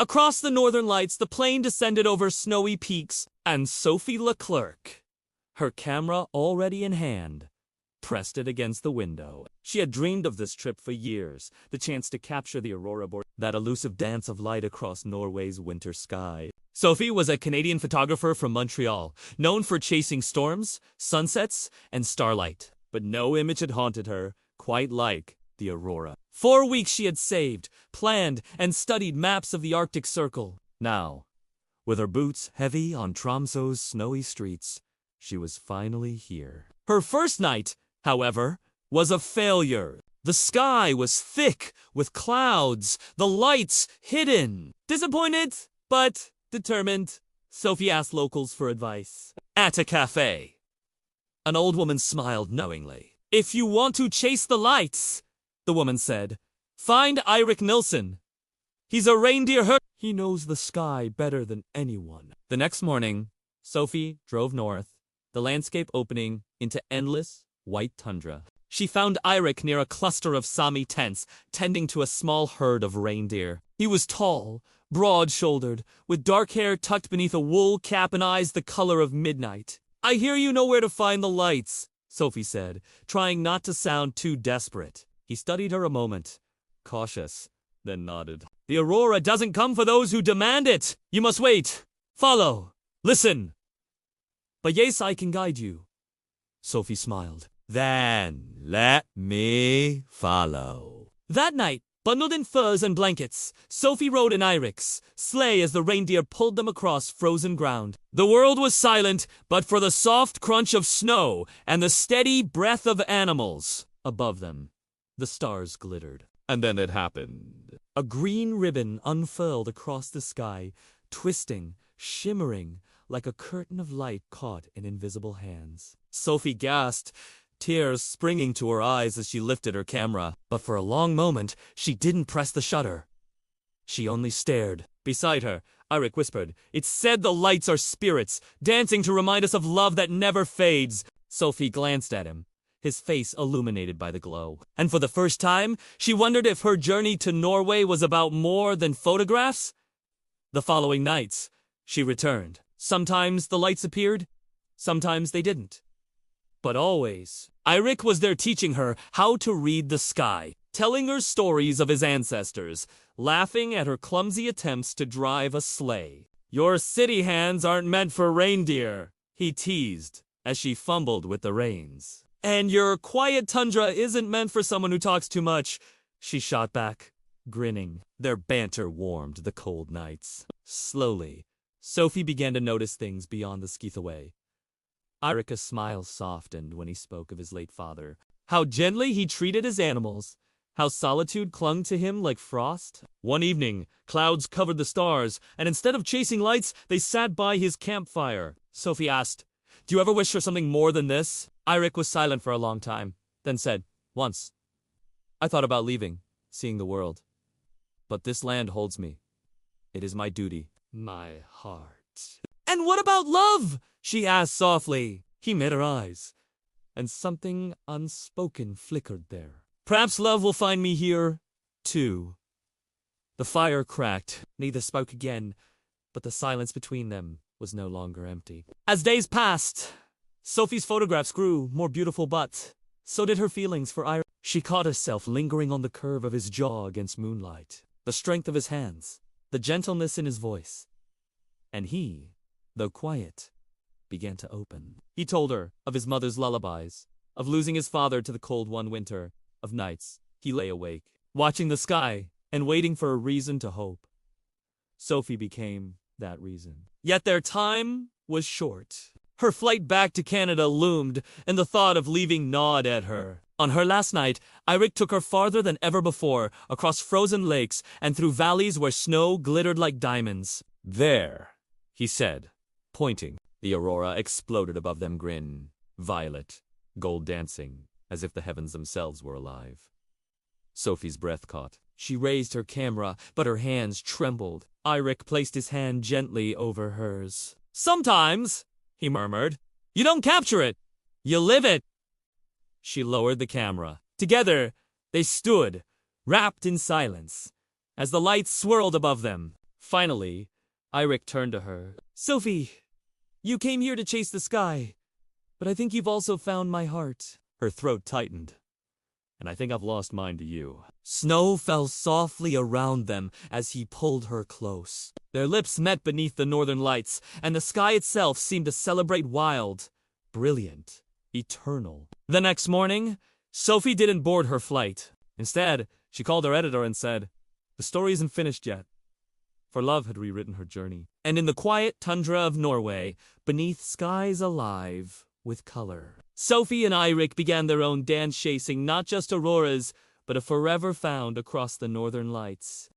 Across the northern lights, the plane descended over snowy peaks, and Sophie Leclerc, her camera already in hand, pressed it against the window. She had dreamed of this trip for years, the chance to capture the aurora borealis, that elusive dance of light across Norway's winter sky. Sophie was a Canadian photographer from Montreal, known for chasing storms, sunsets, and starlight. But no image had haunted her quite like the aurora. 4 weeks she had saved, planned, and studied maps of the Arctic Circle. Now, with her boots heavy on Tromsø's snowy streets, she was finally here. Her first night, however, was a failure. The sky was thick with clouds, the lights hidden. Disappointed, but determined, Sophie asked locals for advice. At a cafe, an old woman smiled knowingly. "If you want to chase the lights," the woman said, "find Eirik Nilsson. He's a reindeer herder. He knows the sky better than anyone." The next morning, Sophie drove north, the landscape opening into endless white tundra. She found Eirik near a cluster of Sami tents, tending to a small herd of reindeer. He was tall, broad-shouldered, with dark hair tucked beneath a wool cap and eyes the color of midnight. "I hear you know where to find the lights," Sophie said, trying not to sound too desperate. He studied her a moment, cautious, then nodded. "The aurora doesn't come for those who demand it. You must wait, follow, listen. But yes, I can guide you." Sophie smiled. "Then let me follow." That night, bundled in furs and blankets, Sophie rode in Eirik's sleigh as the reindeer pulled them across frozen ground. The world was silent, but for the soft crunch of snow and the steady breath of animals above them. The stars glittered. And then it happened. A green ribbon unfurled across the sky, twisting, shimmering, like a curtain of light caught in invisible hands. Sophie gasped, tears springing to her eyes as she lifted her camera. But for a long moment, she didn't press the shutter. She only stared. Beside her, Eirik whispered, "It said the lights are spirits, dancing to remind us of love that never fades." Sophie glanced at him, his face illuminated by the glow. And for the first time, she wondered if her journey to Norway was about more than photographs. The following nights, she returned. Sometimes the lights appeared, sometimes they didn't. But always, Eirik was there teaching her how to read the sky, telling her stories of his ancestors, laughing at her clumsy attempts to drive a sleigh. "Your city hands aren't meant for reindeer," he teased as she fumbled with the reins. "And your quiet tundra isn't meant for someone who talks too much," she shot back, grinning. Their banter warmed the cold nights. Slowly, Sophie began to notice things beyond the Skeathaway. Eirik's smile softened when he spoke of his late father, how gently he treated his animals, how solitude clung to him like frost. One evening, clouds covered the stars, and instead of chasing lights, they sat by his campfire. Sophie asked, "Do you ever wish for something more than this?" Eirik was silent for a long time, then said, "Once. I thought about leaving, seeing the world. But this land holds me. It is my duty, my heart." "And what about love?" she asked softly. He met her eyes, and something unspoken flickered there. "Perhaps love will find me here, too." The fire cracked. Neither spoke again, but the silence between them was no longer empty. As days passed, Sophie's photographs grew more beautiful, but so did her feelings for Eirik. She caught herself lingering on the curve of his jaw against moonlight, the strength of his hands, the gentleness in his voice. And he, though quiet, began to open. He told her of his mother's lullabies, of losing his father to the cold one winter, of nights he lay awake, watching the sky and waiting for a reason to hope. Sophie became that reason. Yet their time was short. Her flight back to Canada loomed, and the thought of leaving gnawed at her. On her last night, Eirik took her farther than ever before, across frozen lakes and through valleys where snow glittered like diamonds. "There," he said, pointing. The aurora exploded above them, green, violet, gold dancing, as if the heavens themselves were alive. Sophie's breath caught. She raised her camera, but her hands trembled. Eirik placed his hand gently over hers. "Sometimes," he murmured, "you don't capture it, you live it." She lowered the camera. Together, they stood, wrapped in silence, as the lights swirled above them. Finally, Eirik turned to her. Sophie, you came here to chase the sky, but I think you've also found my heart. Her throat tightened. And I think I've lost mine to you. Snow fell softly around them as he pulled her close. Their lips met beneath the northern lights, and the sky itself seemed to celebrate wild, brilliant, eternal. The next morning, Sophie didn't board her flight. Instead, she called her editor and said, the story isn't finished yet. For love had rewritten her journey. And in the quiet tundra of Norway, beneath skies alive with color, Sophie and Eirik began their own dance chasing not just auroras, but a forever found across the northern lights.